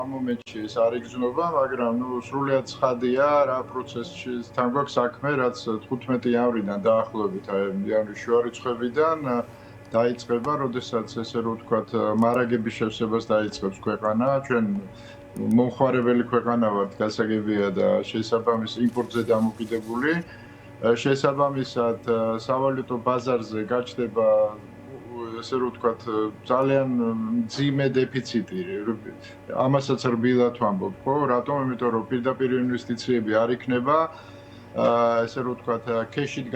ამ მომენტში ეს არ იგრძნობა, მაგრამ სრულიად ცხადია რა პროცესში თან გვაქვს საქმე, რაც 15 იანვრიდან დაახლოებით იანვრის შუარიცხვებიდან დაიწყება, როდესაც ესე რომ ვთქვათ, მარაგების შევსებას დაიწყებს ქვეყანა, ჩვენ მომხმარებელი ქვეყანა ვართ, გასაგებია და შესაბამის იმპორტზე დამოკიდებული. შესაბამისად, სავალუტო ბაზარზე გაჩნდება ესე რომ ვთქვათ, ძალიან მძიმე დეფიციტი. ამასაც რბილად ვამბობ, ხო? რატომ? იმიტომ რომ პირდაპირ ინვესტიციები არ იქნება. ესე რომ ვთქვათ, ქეშით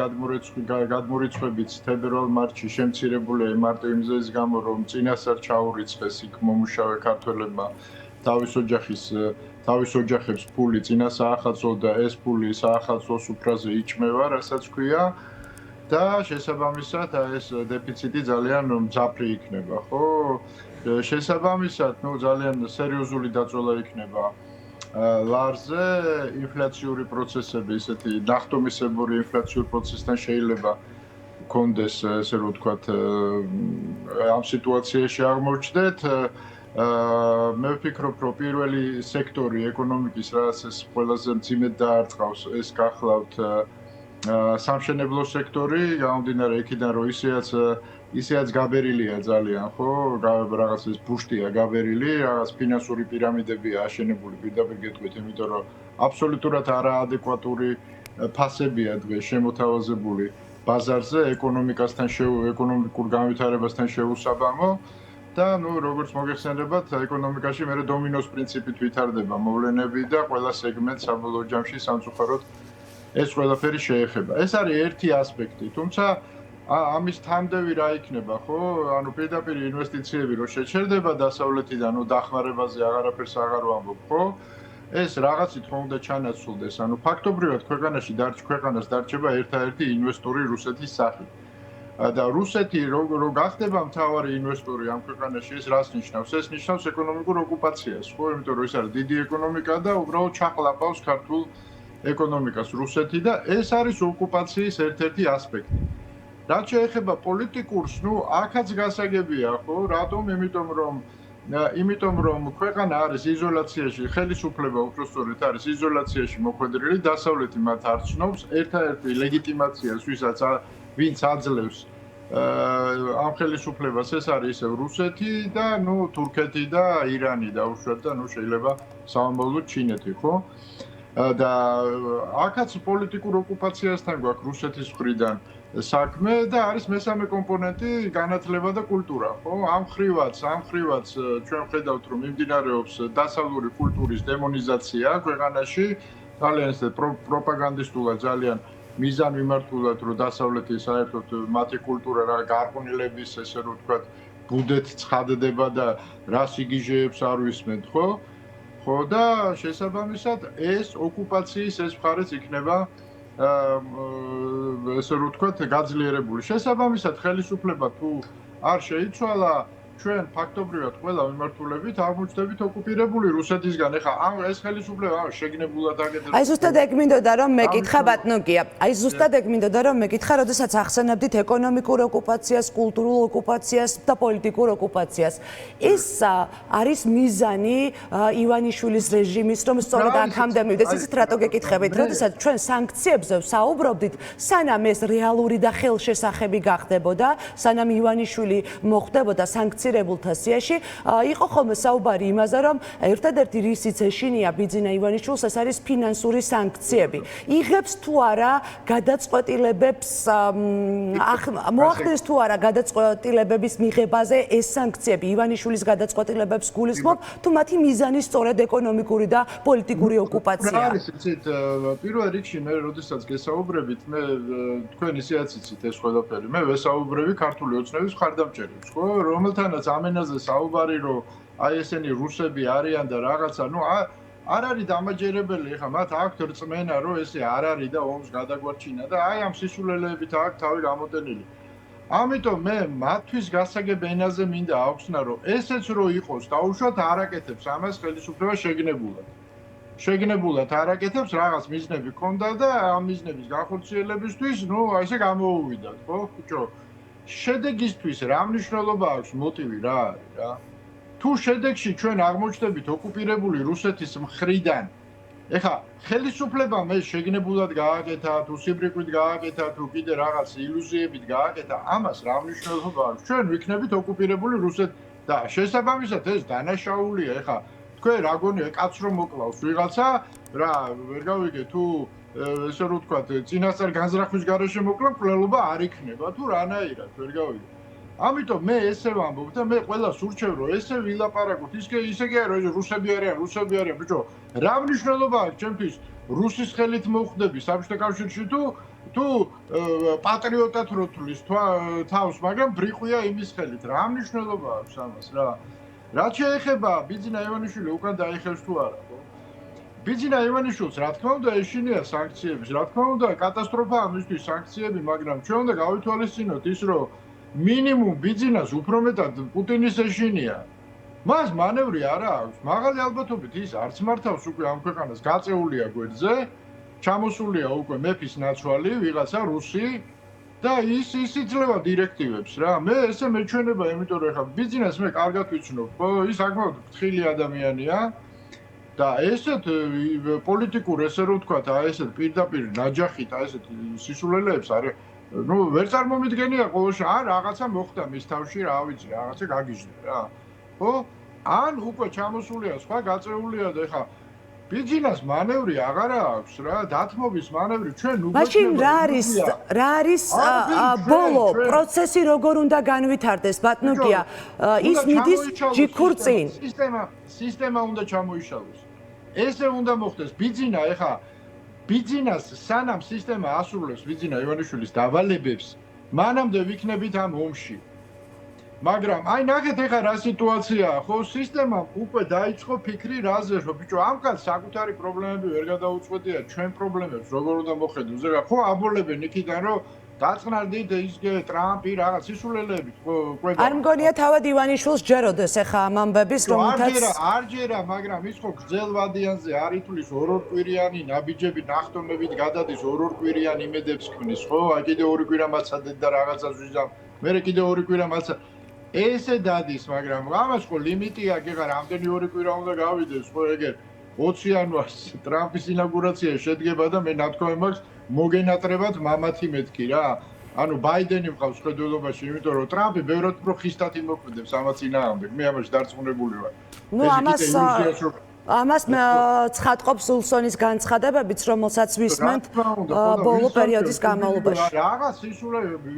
გადმორიცხვებით თებერვალ-მარტში შემცირებულია მარტო იმ მიზეზის გამო, რომ წინასწარ ჩაურიცხეს იქ მომუშავე ქართველებმა თავის ოჯახებს ფული წინა საახალწლო და ეს ფული საახალწლო სუფრაზე იჭმევა, რასაც ქვია. და შესაბამისად ეს დეფიციტი ძალიან მძაფრი იქნება, ხო? შესაბამისად, ძალიან სერიოზული დაწოლა იქნება ლარზე, ინფლაციური პროცესები, ისეთი ნახტომისებური ინფლაციური პროცესთან შეიძლება კონდეს, ესე რომ ვთქვათ, ამ სიტუაციაში აღმოჩნდეთ. მე ვფიქრობ, რომ პირველი სექტორი ეკონომიკის, რაც ეს ყველაზე მძიმედ დაარტყავს, ეს გახლავთ სამშენებლო სექტორი, გამომდინარე იქიდან, რომ ისეაც გაბერილია ძალიან, ხო? რაღაც ეს ბუშტია გაბერილი, რაღაც ფინანსური პირამიდებია აშენებული, პირდაპირ გეტყვით, იმიტომ რომ აბსოლუტურად არაადეკვატური ფასებია დღეს შემოთავაზებული ბაზარზე, ეკონომიკურ განვითარებასთან შეუსაბამო და როგორც მოგეხსენებათ, ეკონომიკაში მე დომინოს პრინციპით ვითარდება მოვლენები და ყველა სეგმენტს საბოლოო ჯამში სამწუხაროდ ეს ყველაფერი შეეხება. ეს არის ერთი ასპექტი, თუმცა ამის თანდევი რა იქნება, ხო? ანუ პირდაპირ ინვესტიციები რო შეჩერდება დასავლეთიდან, დახმარებაზე აღარაფერს აღარ ვამბობ, ხო? ეს რაღაცით ხომ უნდა ჩანაცვლდეს, ანუ ფაქტობრივად ქვეყანას დარჩება ერთადერთი ინვესტორი რუსეთის სახით. და რუსეთი რო გახდება მთავარი ინვესტორი ამ ქვეყანაში, ეს რას ნიშნავს? ეს ნიშნავს ეკონომიკურ ოკუპაციას, ხო? იმიტომ რომ ეს არის დიდი ეკონომიკა და უბრალოდ ჩაყლაპავს ქართულ ეკონომიკას რუსეთი და ეს არის ოკუპაციის ერთ-ერთი ასპექტი. რაც შეეხება პოლიტიკურს, აქაც გასაგებია, ხო? რატომ? იმიტომ რომ ქვეყანა არის იზოლაციაში, ხელისუფლება უпростоრეთ არის იზოლაციაში მოხვედრილი, დასავლეთი მათ არ ცნობს, ერთადერთი ლეგიტიმაციას, ვინც აძლევს ამ ხელისუფლებას, ეს არის ისევ რუსეთი და თურქეთი და ირანი დაუშვათ და შეიძლება სამომავლოდ ჩინეთი, ხო? და აქაც პოლიტიკურ ოკუპაციასთან გვაქვს რუსეთის მხრიდან საქმე და არის მესამე კომპონენტი განათლება და კულტურა, ხო? ამ ხრივაც ჩვენ ვხედავთ, რომ მიმდინარეობს დასავლური კულტურის დემონიზაცია ქვეყანაში, ძალიან ეს პროპაგანდისტულად ძალიან მიზანმიმართულად, რომ დასავლეთი საერთოდ მათი კულტურა რა გარყვნილების, ესე რომ ვთქვათ, ბუდეთ ცხადდება და რას იგიჟეებს არ ვისმენთ, ხო? ხო და შესაბამისად ეს ოკუპაციის ეს მხარეც იქნება ესე რომ ვთქვათ გაძლიერებული. შესაბამისად ხელისუფლება თუ არ შეიცვალა, ჩვენ ფაქტობრივად ყველა მიმართულებით აღმოჩნდებით ოკუპირებული რუსეთისგან. ეხლა ეს ხელისუფლება შეგნებულად აკეთებს. აი ზუსტად ეგ მინდოდა რომ მეკითხა ბატონგია. აი ზუსტად ეგ მინდოდა რომ მეკითხა, როდესაც ახსენებდით ეკონომიკურ ოკუპაციას, კულტურულ ოკუპაციას და პოლიტიკურ ოკუპაციას. ეს არის მიზანი ივანიშვილის რეჟიმის, რომ სწორედ აქამდე მივიდეს. ისიც რატო გეკითხებით, როდესაც ჩვენ სანქციებზე ვსაუბრობდით, სანამ ეს რეალური და ხელშესახები გახდებოდა, სანამ ივანიშვილი მოხდებოდა სანქციებულთა სიაში, იყო ხოლმე საუბარი იმაზე, რომ ერთადერთი რისიც ეშინია ბიძინა ივანიშვილს, ეს არის ფინანსური სანქციები. იღებს თუ არა გადაწყვეტილებებს, მოახდენს თუ არა გადაწყვეტილებების მიღებაზე ეს სანქციები, ივანიშვილის გადაწყვეტილებებს გულისხმობ, თუ მათი მიზანი სწორედ ეკონომიკური და პოლიტიკური ოკუპაცია. არის, იცით, პირველ რიგში მე როდესაც გესაუბრებით, თქვენ ისეაც იცით ეს ყველაფერი. მე ვესაუბრები ქართული ოცნების მხარდამჭერებს, ხო? რომელთანაც ამ ენაზე საუბარი, რომ აი ესენი რუსები არიან და რაღაცა, არ არის დამაჯერებელი, ეხლა მათ აქვთ რწმენა, რომ ესე არ არის და ომს გადაგვარჩინა და აი ამ სისულელეებით აქვს თავი გამოტენილი. ამიტომ მე მათთვის გასაგებ ენაზე მინდა აუხსნა, რომ ესეც რო იყოს, დაუშვათ არ აკეთებს ამას ხელისუფლება შეგნებულად არ აკეთებს, რაღაც მიზნები ქონდა და ამ მიზნების განხორციელებისთვის, ესე გამოუვიდათ, ხო, ხუჭო? შედეგისთვის რა მნიშვნელობა აქვს, მოტივი რა არის რა? თუ შედეგში ჩვენ აღმოჩნდებით ოკუპირებული რუსეთის მხრიდან ეხა ხელისუფლებამ ეს შეგნებულად გააკეთა, თუ სიბრიყვით გააკეთა, თუ კიდე რაღაც ილუზიებით გააკეთა, ამას რა მნიშვნელობა აქვს? ჩვენ ვიქნებით ოკუპირებული რუსეთი და შესაბამისად ეს დანაშაულია, ეხა თქვენ რა გონია კაც რომ მოკლავს ვიღაცა, რა ვერ გავიგე თუ ესე რომ ვთქვათ, წინასწარ განზრახვის გარეშე მოკლა მკვლელობა არ იქნება თუ რანაირად ვერ გავიგე. ამიტომ მე ესე ვამბობ და მე ყველას ურჩევ რომ ესე ვილაპარაკოთ ისე კი არა რუსები არიან ბიჭო რა მნიშვნელობა აქვს ჩემთვის რუსის ხელით მოხვდები საბჭოთა კავშირში თუ პატრიოტად რო თulis თავს მაგრამ ბრიყვია იმის ხელით რა მნიშვნელობა აქვს ამას რა რაც შეეხება ბიძინა ივანიშვილი უკან დაიხევს თუ არა ხო ბიძინა ივანიშვილს რა თქმა უნდა ეშინია სანქციების რა თქმა უნდა კატასტროფაა მისთვის სანქციები მაგრამ ჩვენ უნდა გავითვალისწინოთ ის რომ მინიმუმ ბიძინას უფრო მეტად პუტინის ეშინია. მას მანევრი არა აქვს. მაღალი ალბათობით ის არც მართავს უკვე ამ ქვეყანას გაწეულია გვერდზე, ჩამოსულია უკვე მეფის ნაცვალი, ვიღაცა რუსი და ის იძლევა დირექტივებს რა. მე ესე მეჩვენება, იმიტომ რომ ეხლა ბიძინას მე კარგად ვიცნობ, ხო, ის საკმაოდ ფრთხილი ადამიანია და ესეთ პოლიტიკურ ესე რომ ვთქვათ, აი ესეთ პირდაპირ ნაჯახით, აი ესეთ სისულელეებს არის ну, ვერ წარმომიდგენია ყოველშაბათს, ან რაღაცა მოხდა მის თავში, რა ვიცი, რაღაცა გაგიჟდა რა. ხო? ან უკვე ჩამოსულია, სხვა გაწეულია და ეხა ბიძინას მანევრი აღარა აქვს რა, დათმობის მანევრი ჩვენ უკვე მაშინ რა არის ბოლო პროცესი როგორ უნდა განვითარდეს ბატონია ის მიდის ჯიქურ წინ სისტემა უნდა ჩამოიშალოს. ესე უნდა მოხდეს ბიძინა ეხა ბიძინას სანამ სისტემა ასრულებს ბიძინა ივანიშვილის დავალებებს, მანამდე ვიქნებით ამ ომში. მაგრამ აი ნახეთ ეხა რა სიტუაციაა, ხო, სისტემამ უკვე დაიწყო ფიქრი რაზე, რომ ბიჭო, ამ კაცს საკუთარი პრობლემები ვერ გადაუწყვეტია, ჩვენ პრობლემებს როგორ უნდა მოხედოთ. ზოგადად ხო აბოლებენ იქიდან, რომ დაწყნარდით ისგე ტრამპი რაღაც სისულელებით ყვება. არ მგონია თავად ივანიშვილს ჯეროდეს ეხა ამ ამბების რომლითაც არ ჯერა, მაგრამ ის ხო გრძელვადიანზე არ ითulis ორ-ორკვირიანი ნაბიჯები ნახტომებით გადადის ორ-ორკვირიანი იმედებს ქმნის, ხო? აი კიდე ორი კვირა მაცადეთ და რაღაცას ვიზამ. მერე კიდე ორი კვირა მაცა ესე დადის, მაგრამ ამას ხო ლიმიტი აქვს, ეხლა რამდენი ორი კვირა უნდა გავიდეს, ხო ეგერ 20 იანვარს ტრამპის ინაugurაცია შედგება და მე ნათქვამი მაქვს მოგენატრებათ მამათი მეთქი რა. ანუ ბაიდენი მყავს ხედველობაში, იმიტომ რომ ტრამპი ბევრად უფრო ხისტად იმოქმედებს ამას წინააღმდეგ. მე ამაში დარწმუნებული ვარ. ნუ ამას ცხადყოფს ულსონის განცხადებებიც, რომელსაც ვისმენთ ბოლო პერიოდის განმავლობაში. რაღაც სისულელეები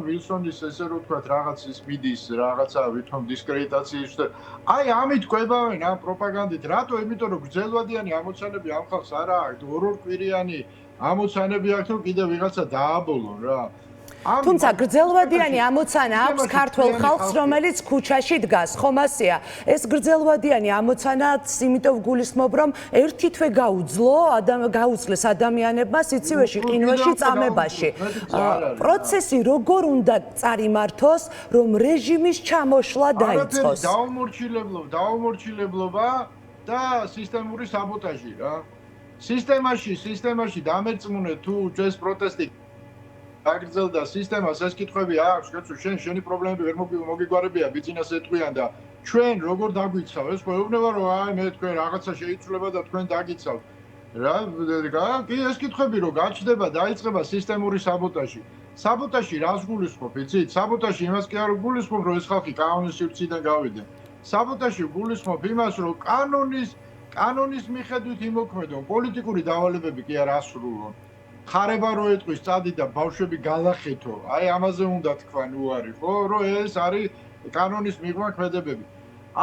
ვილსონის ესე რომ ვთქვათ, რაღაც ის მიდის, რაღაცა ვითომ დისკრედიტაციის და აი ამით ყვებავენ ამ პროპაგანდით. რატო? იმიტომ რომ გრძელვადიანი ამოცანები ამ ხალხს არა აქვს, ორ-ორკვირიანი ამოცანები აქვს, რომ კიდე ვიღაცა დააბოლონ რა. თუმცა გრძელვადიანი ამოცანა აქვს ქართველ ხალხს, რომელიც ქუჩაში დგას, ხომ ასეა? ეს გრძელვადიანი ამოცანაც იმიტომ გულისხმობ, რომ ერთი თვე გაუძლეს ადამიანებმა სიცივეში, ყინვაში, წამებაში. პროცესი როგორ უნდა წარიმართოს, რომ რეჟიმის ჩამოშლა დაიწყოს? დაუმორჩილებლობა და სისტემური საბოტაჟი რა. სისტემაში დამერწმუნე თუ ეს პროტესტი აგრძელდა სისტემას ეს კითხვები აქვს, კაცო, შენი პრობლემები ვერ მოგიგვარებია, ბიძინას ეტყვიან და ჩვენ როგორ დაგვიცავ? ეს ხო ეუბნება რომ აი მე თქვენ რაღაცა შეიცვლება და თქვენ დაგიცავთ. რა, კი ეს კითხვები რომ გაჩნდება, დაიწყება სისტემური საბოტაჟი. საბოტაჟი რას გულისხმობ, იცით? საბოტაჟი იმას კი არ გულისხმობ, რომ ეს ხალხი კანონის სივრციდან გავიდნენ. საბოტაჟი გულისხმობ იმას, რომ კანონის მიხედვით იმოქმედონ, პოლიტიკური დავალებები კი არ ასრულონ. ხარება რო ეტყვის წადი და ბავშვები გალახეთო. აი ამაზე უნდა თქვან უარი, ხო? რომ ეს არის კანონის მიღმა ქმედებები.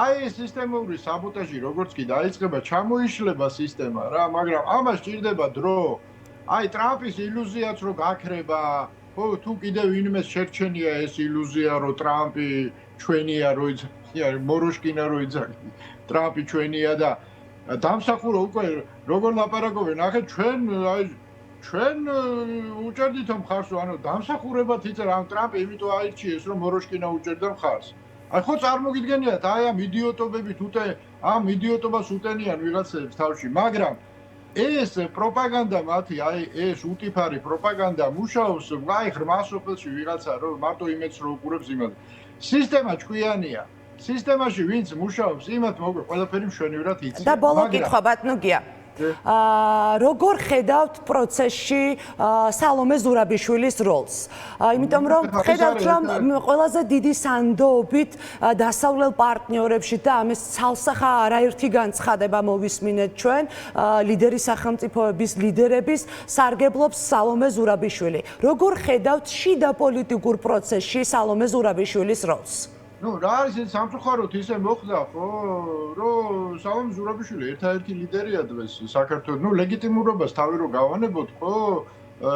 აი ეს სისტემური საბოტაჟი როგორც კი დაიწყება, ჩამოიშლება სისტემა რა, მაგრამ ამას ჭირდება დრო. აი ტრამპის ილუზიაც რო გაქრება, ხო, თუ კიდევ ვინმეს შერჩენია ეს ილუზია, რომ ტრამპი ჩვენია, რო იცი, მოროშკინა რო იცი, ტრამპი ჩვენია და დამსახურო უკვე როგორ ლაპარაკობენ, ახლა ჩვენ უჭერდით მხარს, ანუ დამსახურებად იწერა ამ ტრამპი, იმიტომ აირჩიეს, რომ მოროშკინა უჭერდა მხარს. აი ხო წარმოგიდგენიათ, აი ამ იდიოტობებით ამ იდიოტობას უტენიან ვიღაცებს თავში, მაგრამ ეს პროპაგანდა მათი, აი ეს უტიფარი პროპაგანდა მუშაობს, აი ღრმა სოფელში ვიღაცა რომ მარტო იმედს რო უყურებს იმაზე. სისტემა ჭკვიანია. სისტემაში ვინც მუშაობს, იმათ მოგვი ყველაფერი მშვენივრად იციან. და ბოლო კითხვა ბატონო გია. როგორ ხედავთ პროცესში სალომე ზურაბიშვილის როლს? იმიტომ რომ ხედავთ რომ ყველაზე დიდი სანდოობით დასავლელ პარტნიორებში და ამის ცალსახა არაერთი განცხადება მოვისმინეთ ჩვენ ლიდერი სახელმწიფოების ლიდერების სარგებლობს სალომე ზურაბიშვილი. როგორ ხედავთ შიდა პოლიტიკურ პროცესში სალომე ზურაბიშვილის როლს? ნუ რა არის ეს სამწუხაროდ ისე მოხდა ხო რომ სალომე ზურაბიშვილი ერთ-ერთი ლიდერია დღეს საქართველოს ნუ ლეგიტიმურობას თავი რო გავანებოთ ხო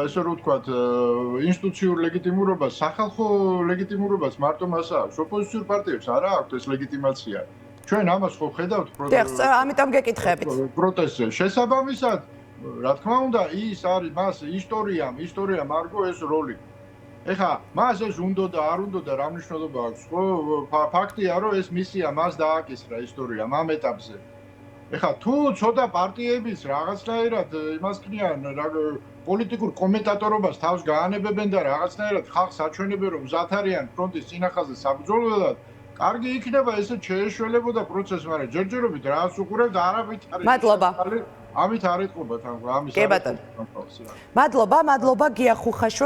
ესე რომ ვთქვათ ინსტიტუციურ ლეგიტიმურობას სახალხო ლეგიტიმურობას მარტო მას აქვს ოპოზიციურ პარტიებს არა აქვთ ეს ლეგიტიმაცია ჩვენ ამას ხო ხედავთ ამიტომ გეკითხებით პროტესტზე შესაბამისად რა თქმა უნდა ის არის მას ისტორიამ არგო ეს როლი ეხა მას ეს უნდა და არ უნდა და რა მნიშვნელობა აქვს ხო ფაქტია რომ ეს მისია მას დააკისრა ისტორიამ ამ ეტაპზე ეხა თუ ცოტა პარტიებიც რაღაცნაირად იმას ქნიან პოლიტიკურ კომენტატორობას თავს გაანებებენ და რაღაცნაირად ხალხს აჩვენებენ რომ მზად არიან ფრონტის წინახაზე საბრძოლველად კარგი იქნება ესე შეეშველებოდა პროცესი მაგრამ ჯერჯერობით რას უყურებთ არავით არის მადლობა ამით არ ეთყობათ ამის მადლობა გია ხუხაშვილი